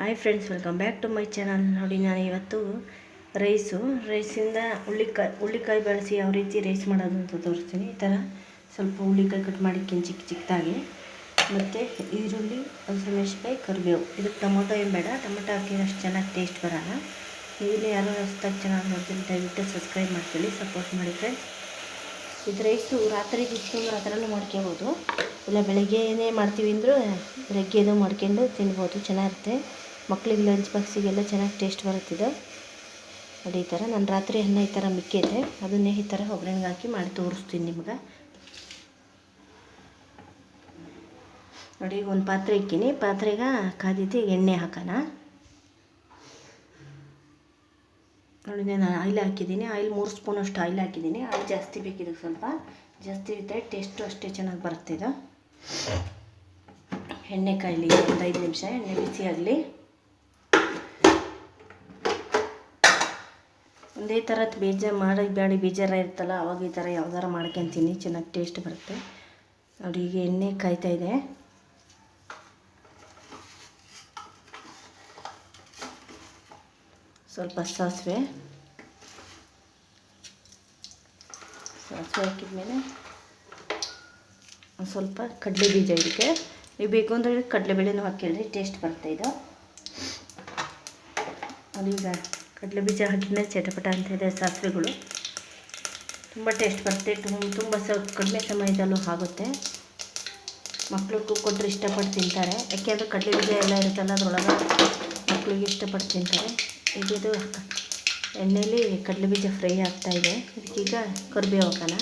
Hi friends, welcome back to my channel. ನೋಡಿ, ನಾನು ಇವತ್ತು ರೈಸಿಂದ ಹುಳ್ಳಿಕಾಯಿ ಬಳಸಿ ಯಾವ ರೀತಿ ರೈಸ್ ಮಾಡೋದು ಅಂತ ತೋರಿಸ್ತೀನಿ. ಈ ಥರ ಸ್ವಲ್ಪ ಹುಳ್ಳಿಕಾಯಿ ಕಟ್ ಮಾಡಿ ಚಿಕ್ಕದಾಗಿ, ಮತ್ತು ಈರುಳ್ಳಿ, ಹಸಿಮೆಣಸಿನ್ಕಾಯಿ, ಕರಿಬೇವು. ಇದಕ್ಕೆ ಟೊಮೊಟೊ ಏನು ಬೇಡ, ಟೊಮೊಟೊ ಹಾಕಿದ್ರೆ ಅಷ್ಟು ಚೆನ್ನಾಗಿ ಟೇಸ್ಟ್ ಬರೋಲ್ಲ. ನೀವು ಯಾರು ಹೊಸ್ದಾಗಿ ಚೆನ್ನಾಗಿ ನೋಡ್ತೀನಿ ದಯವಿಟ್ಟು ಸಬ್ಸ್ಕ್ರೈಬ್ ಮಾಡ್ಕೊಳ್ಳಿ, ಸಪೋರ್ಟ್ ಮಾಡಿ ಫ್ರೆಂಡ್ಸ್. ಇದು ರೈಸು ರಾತ್ರಿ ಇಟ್ಕೊಂಡು ಆ ಥರನೂ ಮಾಡ್ಕೋಬೋದು, ಇಲ್ಲ ಬೆಳಗ್ಗೆನೇ ಮಾಡ್ತೀವಿ ಅಂದರೂ ಬೆಳಗ್ಗೆದು ಮಾಡ್ಕೊಂಡು ತಿನ್ಬೋದು, ಚೆನ್ನಾಗಿರುತ್ತೆ. ಮಕ್ಕಳಿಗೆ ಲಂಚ್ ಬಾಕ್ಸಿಗೆಲ್ಲ ಚೆನ್ನಾಗಿ ಟೇಸ್ಟ್ ಬರುತ್ತಿದೆ. ನೋಡಿ, ಈ ಥರ ನಾನು ರಾತ್ರಿ ಅನ್ನ ಈ ಥರ ಮಿಕ್ಕಿದೆ, ಅದನ್ನೇ ಈ ಥರ ಒಗ್ಗರಣೆಗೆ ಹಾಕಿ ಮಾಡಿ ತೋರಿಸ್ತೀನಿ ನಿಮ್ಗೆ. ನೋಡಿ, ಒಂದು ಪಾತ್ರೆ ಇಕ್ಕೀನಿ, ಪಾತ್ರೆಗೆ ಕಾದಿದ್ದು ಎಣ್ಣೆ ಹಾಕೋಣ. ನೋಡಿ, ನಾನು ಆಯಿಲ್ ಹಾಕಿದ್ದೀನಿ, ಆಯಿಲ್ 3 ಸ್ಪೂನಷ್ಟು ಆಯಿಲ್ ಹಾಕಿದ್ದೀನಿ. ಆಯಿಲ್ ಜಾಸ್ತಿ ಬೇಕಿದೆ, ಸ್ವಲ್ಪ ಜಾಸ್ತಿ ಇದ್ದರೆ ಟೇಸ್ಟು ಅಷ್ಟೇ ಚೆನ್ನಾಗಿ ಬರುತ್ತೆ. ಇದು ಎಣ್ಣೆ ಕಾಯಲಿ, ಒಂದು 5 ನಿಮಿಷ ಎಣ್ಣೆ ಬಿಸಿ ಆಗಲಿ. ಒಂದೇ ಥರದ ಬೇಜಾರ ಇರ್ತಲ್ಲ, ಅವಾಗ ಈ ಥರ ಯಾವ್ದಾರ ಮಾಡ್ಕೊತೀನಿ, ಚೆನ್ನಾಗಿ ಟೇಸ್ಟ್ ಬರುತ್ತೆ. ನೋಡಿ, ಈಗ ಎಣ್ಣೆ ಕಾಯ್ತಾ ಇದೆ. ಸ್ವಲ್ಪ ಸಾಸಿವೆ ಹಾಕಿದ್ಮೇಲೆ ಒಂದು ಸ್ವಲ್ಪ ಕಡಲೆ ಬೀಜ. ಇದಕ್ಕೆ ನೀವು ಬೇಕು ಅಂದರೆ ಕಡಲೆಬೇಳೆನೂ ಹಾಕಿದ್ರೆ ಟೇಸ್ಟ್ ಬರುತ್ತೆ. ಇದು ಅದೀಗ ಕಡಲೆ ಬೀಜ ಹಾಕಿದ್ಮೇಲೆ ಚಟಪಟ ಅಂತಿದೆ. ಸಾಸಿವೆಗಳು ತುಂಬ ಟೇಸ್ಟ್ ಬರುತ್ತೆ, ತುಂಬ ಕಡಿಮೆ ಸಮಯದಲ್ಲೂ ಆಗುತ್ತೆ. ಮಕ್ಕಳಿಗೂ ಕೊಟ್ಟರೆ ಇಷ್ಟಪಟ್ಟು ತಿಂತಾರೆ, ಯಾಕೆಂದರೆ ಕಡಲೆ ಬೀಜ ಎಲ್ಲ ಇರುತ್ತಲ್ಲ ಅದರೊಳಗೆ, ಮಕ್ಕಳಿಗೆ ಇಷ್ಟಪಟ್ಟು ತಿಂತಾರೆ. ಇದು ಎಣ್ಣೆಯಲ್ಲಿ ಕಡಲೆ ಬೀಜ ಫ್ರೈ ಆಗ್ತಾಯಿದೆ. ಇದಕ್ಕೀಗ ಕರಿಬೇವು ಹಾಕೋಣ.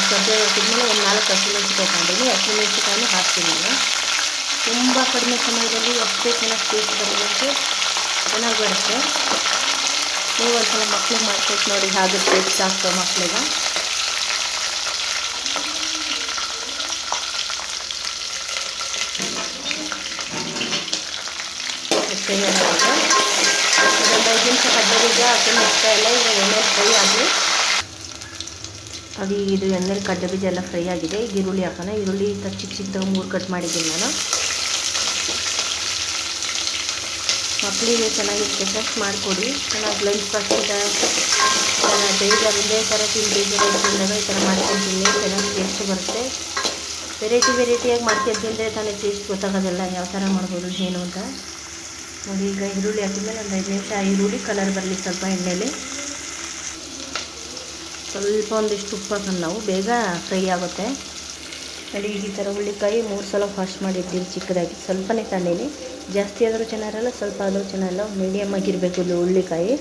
ಕರಿಬೇವು ಹಾಕಿದ್ಮೇಲೆ ಒಂದು 4 ಹಸಿಮೆಣಸಿನ್ಕಾಯಿ ತಗೊಂಡಿದ್ದೀನಿ, ಹಸಿಮೆಣಸಿನ್ಕಾಯನ್ನು ಹಾಕ್ತೀನಿ. ತುಂಬ ಕಡಿಮೆ ಸಮಯದಲ್ಲಿ ಅಷ್ಟೇ ಚೆನ್ನಾಗಿ ಟೇಸ್ಟ್ ಬರೋದಕ್ಕೆ ಚೆನ್ನಾಗಿ ಬರುತ್ತೆ. ನೀವು ಒಂದ್ಸಲ ಮಕ್ಳಿಗೆ ಮಾಡ್ಕೊಟ್ಟು ನೋಡಿ, ಹಾಗೆ ಟೇಸ್ಟ್ ಆಗ್ತವೆ ಮಕ್ಕಳಿಗೆ. ಒಂದು 5 ನಿಮಿಷ ಕಡಲೆ ಬೀಜ ಹಸಿಮೆಣಸಿನ್ಕಾಯಿ ಎಲ್ಲ ಈಗ ಎಣ್ಣೆ ಫ್ರೈ ಆಗಿ, ಅದು ಇದು ಎಣ್ಣೆಲಿ ಕಡಲೆ ಬೀಜ ಎಲ್ಲ ಫ್ರೈ ಆಗಿದೆ. ಈಗ ಈರುಳ್ಳಿ ಹಾಕೋಣ. ಈರುಳ್ಳಿ ಚಿಕ್ಕದಾಗಿ 3 ಕಟ್ ಮಾಡಿದ್ದೀನಿ ನಾನು. ಮಕ್ಕಳಿಗೆ ಚೆನ್ನಾಗಿ ಸ್ಪೆಷಲ್ಸ್ ಮಾಡಿಕೊಡಿ, ಚೆನ್ನಾಗಿ ಲಂಚ್ ಬಾಕ್ಸಿಂದ ಬೇಜಾರು ಒಂದೇ ಥರ ತಿಂದಾಗ ಈ ಥರ ಮಾಡ್ಕೊತೀನಿ, ಚೆನ್ನಾಗಿ ಟೇಸ್ಟ್ ಬರುತ್ತೆ. ವೆರೈಟಿಯಾಗಿ ಮಾಡ್ಕೊಂಡು ತಿಂದರೆ ತಾನೇ ಟೇಸ್ಟ್ ಗೊತ್ತಾಗೋದಿಲ್ಲ, ಯಾವ ಥರ ಮಾಡ್ಬೋದು ಏನು ಅಂತ. ನೋಡಿ, ಈಗ ಈರುಳ್ಳಿ ಹಾಕಿದ್ಮೇಲೆ ಒಂದು 5 ನಿಮಿಷ ಈರುಳ್ಳಿ ಕಲರ್ ಬರಲಿ ಸ್ವಲ್ಪ ಎಣ್ಣೆಲಿ. ಸ್ವಲ್ಪ ಒಂದಿಷ್ಟು ಉಪ್ಪು ಹಾಕೊಂಡು ನಾವು ಬೇಗ ಫ್ರೈ ಆಗುತ್ತೆ. ನೋಡಿ, ಈ ಥರ ಹುಳ್ಳಿಕಾಯಿ 3 ಸಲ ವಾಶ್ ಮಾಡಿರ್ತೀವಿ ಚಿಕ್ಕದಾಗಿ, ಸ್ವಲ್ಪನೇ ತಣ್ಣೀನಿ, ಜಾಸ್ತಿ ಆದರೂ ಚೆನ್ನಾಗಿರಲ್ಲ, ಸ್ವಲ್ಪ ಆದರೂ ಚೆನ್ನಾಗಿಲ್ಲ, ಮೀಡಿಯಮ್ ಆಗಿರಬೇಕು ಇದು ಹುಳ್ಳಿಕಾಯಿ.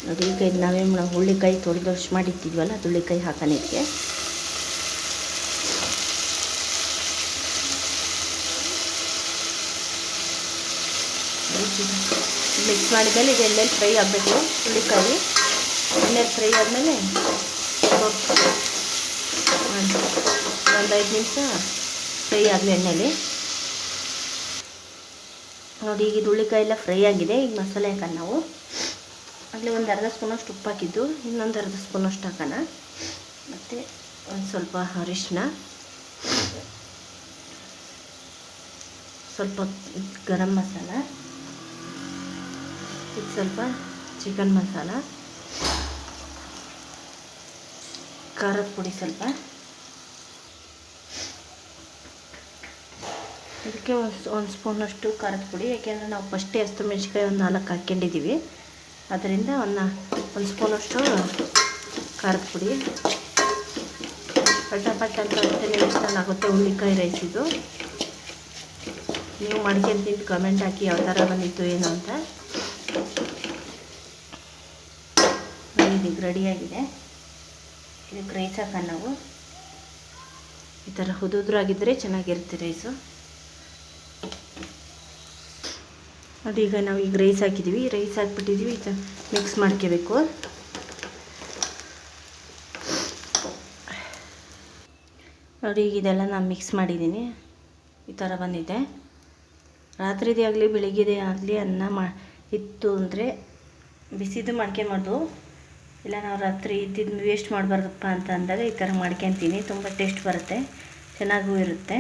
ನೋಡಿ, ಈಗ ನಾವು ಹುಳ್ಳಿಕಾಯಿ ತೊಳೆದು ವಾಶ್ ಮಾಡಿಟ್ಟಿದ್ವಲ್ಲ ಅದು ಹುಳ್ಳಿಕಾಯಿ ಹಾಕೋಣ. ಇದಕ್ಕೆ ಮಿಕ್ಸ್ ಮಾಡಿದ್ಮೇಲೆ ಇದು ಎಣ್ಣೆಲಿ ಫ್ರೈ ಆಗಬೇಕು. ಹುಳ್ಳಿಕಾಯಿ ಎಣ್ಣೆಲಿ ಫ್ರೈ ಆದಮೇಲೆ ಒಂದು 5 ನಿಮಿಷ ಫ್ರೈ ಆಗಲಿ ಎಣ್ಣೆಲಿ. ನೋಡಿ, ಈಗ ಇದು ಹುಳ್ಳಿಕಾಯಿ ಎಲ್ಲ ಫ್ರೈ ಆಗಿದೆ. ಈಗ ಮಸಾಲೆ ಹಾಕೋಣ ನಾವು. ಆಗಲೇ ಒಂದು ಅರ್ಧ ಸ್ಪೂನಷ್ಟು ಉಪ್ಪು ಹಾಕಿದ್ದು, ಇನ್ನೊಂದು ಅರ್ಧ ಸ್ಪೂನಷ್ಟು ಹಾಕೋಣ. ಮತ್ತು ಒಂದು ಸ್ವಲ್ಪ ಅರಿಶಿನ, ಸ್ವಲ್ಪ ಗರಂ ಮಸಾಲ, ಇದು ಸ್ವಲ್ಪ ಚಿಕನ್ ಮಸಾಲ, ಖಾರದ ಪುಡಿ ಸ್ವಲ್ಪ. ಇದಕ್ಕೆ ಒಂದು ಸ್ಪೂನಷ್ಟು ಖಾರದ ಪುಡಿ, ಯಾಕೆಂದರೆ ನಾವು ಫಸ್ಟೇ ಹಸಿಮೆಣಸಿನ್ಕಾಯಿ ಒಂದು 4 ಹಾಕ್ಕೊಂಡಿದ್ದೀವಿ, ಅದರಿಂದ ಒಂದು ಸ್ಪೂನಷ್ಟು ಖಾರದ ಪುಡಿ. ಪಟ್ಟ ಅಂತ ಚೆನ್ನಾಗುತ್ತೆ ಹುಳ್ಳಿಕಾಯಿ ರೈಸ್ ಇದು. ನೀವು ಮಾಡ್ಕೊಂಡು ತಿಂದು ಕಮೆಂಟ್ ಹಾಕಿ ಯಾವ ಥರ ಬಂದಿತ್ತು ಏನು ಅಂತ. ಇದಕ್ಕೆ ರೆಡಿಯಾಗಿದೆ. ಇದಕ್ಕೆ ರೈಸ್ ಹಾಕೋಣ ನಾವು. ಈ ಥರ ಉದುರಾಗಿದ್ದರೆ ಚೆನ್ನಾಗಿರುತ್ತೆ ರೈಸು. ನೋಡಿ, ಈಗ ನಾವು ರೈಸ್ ಹಾಕಿದ್ದೀವಿ, ರೈಸ್ ಹಾಕ್ಬಿಟ್ಟಿದ್ದೀವಿ, ಈ ಥರ ಮಿಕ್ಸ್ ಮಾಡ್ಕೋಬೇಕು. ನೋಡಿ, ಈಗ ಇದೆಲ್ಲ ನಾನು ಮಿಕ್ಸ್ ಮಾಡಿದ್ದೀನಿ, ಈ ಥರ ಬಂದಿದೆ. ರಾತ್ರಿದೇ ಆಗಲಿ ಬೆಳಿಗ್ಗೆದೇ ಆಗಲಿ ಅನ್ನ ಇತ್ತು ಅಂದರೆ ಬಿಸಿದು ಮಾಡ್ಕೊಬೋದು. ಇಲ್ಲ ನಾವು ರಾತ್ರಿ ಇದ್ದಿದ್ದು ವೇಸ್ಟ್ ಮಾಡಬಾರ್ದಪ್ಪ ಅಂತ ಅಂದಾಗ ಈ ಥರ ಮಾಡ್ಕೊತೀನಿ. ತುಂಬ ಟೇಸ್ಟ್ ಬರುತ್ತೆ, ಚೆನ್ನಾಗೂ ಇರುತ್ತೆ.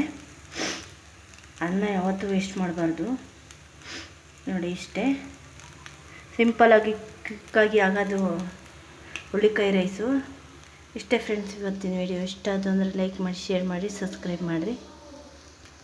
ಅನ್ನ ಯಾವತ್ತೂ ವೇಸ್ಟ್ ಮಾಡಬಾರ್ದು. ನೋಡಿ ಇಷ್ಟೇ ಸಿಂಪಲಾಗಿ ಕ್ವಿಕ್ಕಾಗಿ ಆಗೋದು ಹುಳ್ಳಿಕಾಯಿ ರೈಸು. ಇಷ್ಟೇ ಫ್ರೆಂಡ್ಸ್ ಇವತ್ತಿನ ವಿಡಿಯೋ. ಇಷ್ಟ ಆಯಿತು ಅಂದರೆ ಲೈಕ್ ಮಾಡಿ, ಶೇರ್ ಮಾಡಿ, ಸಬ್ಸ್ಕ್ರೈಬ್ ಮಾಡಿರಿ.